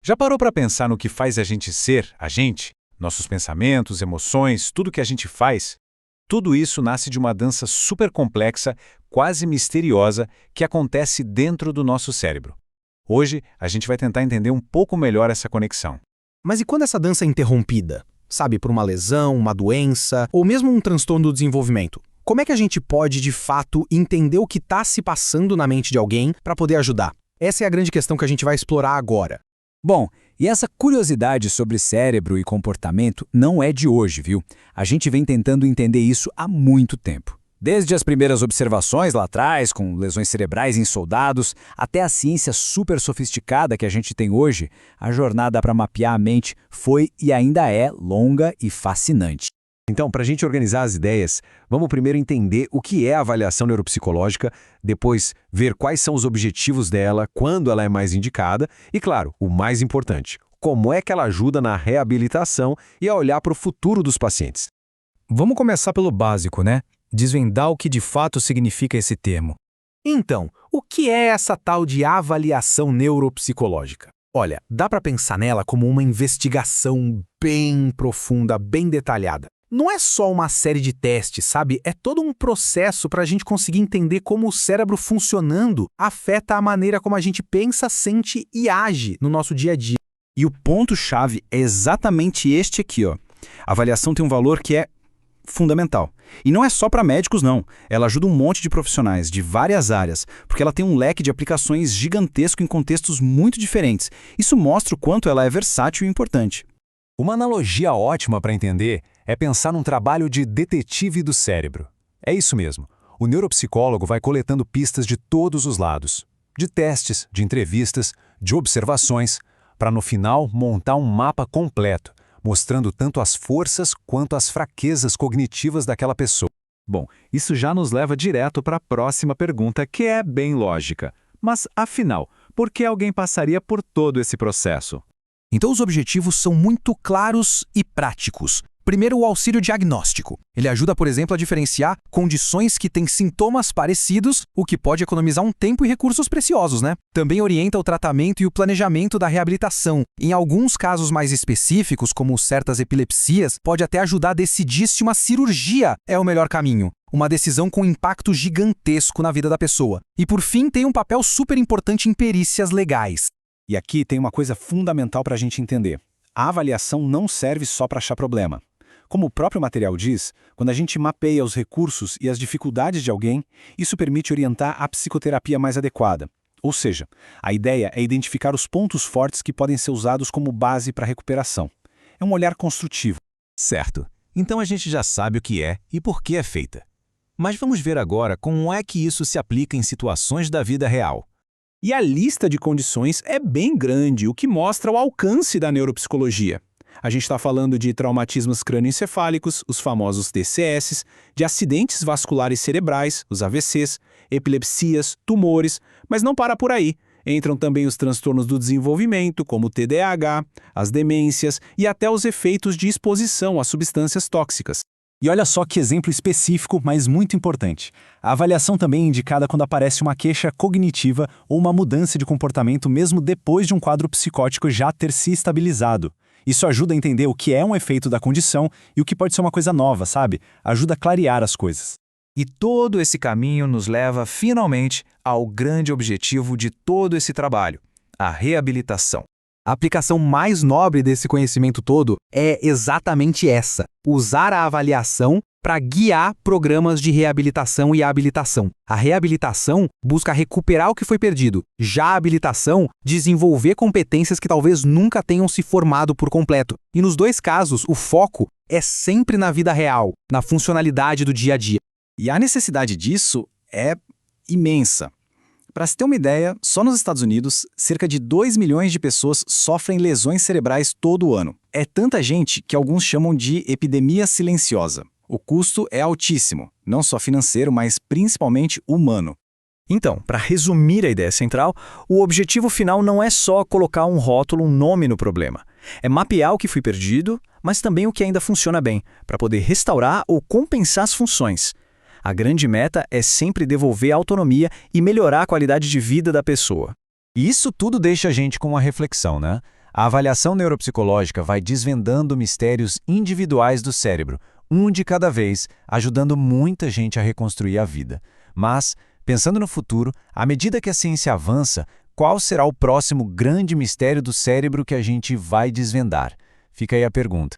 Já parou para pensar no que faz a gente ser, a gente? Nossos pensamentos, emoções, tudo que a gente faz? Tudo isso nasce de uma dança super complexa, quase misteriosa, que acontece dentro do nosso cérebro. Hoje, a gente vai tentar entender um pouco melhor essa conexão. Mas e quando essa dança é interrompida? Sabe, por uma lesão, uma doença, ou mesmo um transtorno do desenvolvimento? Como é que a gente pode, de fato, entender o que está se passando na mente de alguém para poder ajudar? Essa é a grande questão que a gente vai explorar agora. Bom, e essa curiosidade sobre cérebro e comportamento não é de hoje, viu? A gente vem tentando entender isso há muito tempo. Desde as primeiras observações lá atrás, com lesões cerebrais em soldados, até a ciência super sofisticada que a gente tem hoje, a jornada para mapear a mente foi e ainda é longa e fascinante. Então, para a gente organizar as ideias, vamos primeiro entender o que é a avaliação neuropsicológica, depois ver quais são os objetivos dela, quando ela é mais indicada e, claro, o mais importante, como é que ela ajuda na reabilitação e a olhar para o futuro dos pacientes. Vamos começar pelo básico, né? Desvendar o que de fato significa esse termo. Então, o que é essa tal de avaliação neuropsicológica? Olha, dá para pensar nela como uma investigação bem profunda, bem detalhada. Não é só uma série de testes, sabe? É todo um processo para a gente conseguir entender como o cérebro funcionando afeta a maneira como a gente pensa, sente e age no nosso dia a dia. E o ponto-chave é exatamente este aqui, ó. A avaliação tem um valor que é fundamental. E não é só para médicos, não. Ela ajuda um monte de profissionais de várias áreas, porque ela tem um leque de aplicações gigantesco em contextos muito diferentes. Isso mostra o quanto ela é versátil e importante. Uma analogia ótima para entender é pensar num trabalho de detetive do cérebro. É isso mesmo. O neuropsicólogo vai coletando pistas de todos os lados. De testes, de entrevistas, de observações, para no final montar um mapa completo, mostrando tanto as forças quanto as fraquezas cognitivas daquela pessoa. Bom, isso já nos leva direto para a próxima pergunta, que é bem lógica. Mas, afinal, por que alguém passaria por todo esse processo? Então os objetivos são muito claros e práticos. Primeiro, o auxílio diagnóstico. Ele ajuda, por exemplo, a diferenciar condições que têm sintomas parecidos, o que pode economizar um tempo e recursos preciosos, né? Também orienta o tratamento e o planejamento da reabilitação. Em alguns casos mais específicos, como certas epilepsias, pode até ajudar a decidir se uma cirurgia é o melhor caminho. Uma decisão com impacto gigantesco na vida da pessoa. E por fim, tem um papel super importante em perícias legais. E aqui tem uma coisa fundamental para a gente entender. A avaliação não serve só para achar problema. Como o próprio material diz, quando a gente mapeia os recursos e as dificuldades de alguém, isso permite orientar a psicoterapia mais adequada. Ou seja, a ideia é identificar os pontos fortes que podem ser usados como base para a recuperação. É um olhar construtivo. Certo. Então a gente já sabe o que é e por que é feita. Mas vamos ver agora como é que isso se aplica em situações da vida real. E a lista de condições é bem grande, o que mostra o alcance da neuropsicologia. A gente está falando de traumatismos crânioencefálicos, os famosos TCS, de acidentes vasculares cerebrais, os AVCs, epilepsias, tumores, mas não para por aí. Entram também os transtornos do desenvolvimento, como o TDAH, as demências e até os efeitos de exposição a substâncias tóxicas. E olha só que exemplo específico, mas muito importante. A avaliação também é indicada quando aparece uma queixa cognitiva ou uma mudança de comportamento mesmo depois de um quadro psicótico já ter se estabilizado. Isso ajuda a entender o que é um efeito da condição e o que pode ser uma coisa nova, sabe? Ajuda a clarear as coisas. E todo esse caminho nos leva, finalmente, ao grande objetivo de todo esse trabalho, a reabilitação. A aplicação mais nobre desse conhecimento todo é exatamente essa: usar a avaliação para guiar programas de reabilitação e habilitação. A reabilitação busca recuperar o que foi perdido. Já a habilitação, desenvolver competências que talvez nunca tenham se formado por completo. E nos dois casos, o foco é sempre na vida real, na funcionalidade do dia a dia. E a necessidade disso é imensa. Para se ter uma ideia, só nos Estados Unidos, cerca de 2 milhões de pessoas sofrem lesões cerebrais todo ano. É tanta gente que alguns chamam de epidemia silenciosa. O custo é altíssimo, não só financeiro, mas principalmente humano. Então, para resumir a ideia central, o objetivo final não é só colocar um rótulo, um nome no problema. É mapear o que foi perdido, mas também o que ainda funciona bem, para poder restaurar ou compensar as funções. A grande meta é sempre devolver a autonomia e melhorar a qualidade de vida da pessoa. E isso tudo deixa a gente com uma reflexão, né? A avaliação neuropsicológica vai desvendando mistérios individuais do cérebro, um de cada vez, ajudando muita gente a reconstruir a vida. Mas, pensando no futuro, à medida que a ciência avança, qual será o próximo grande mistério do cérebro que a gente vai desvendar? Fica aí a pergunta.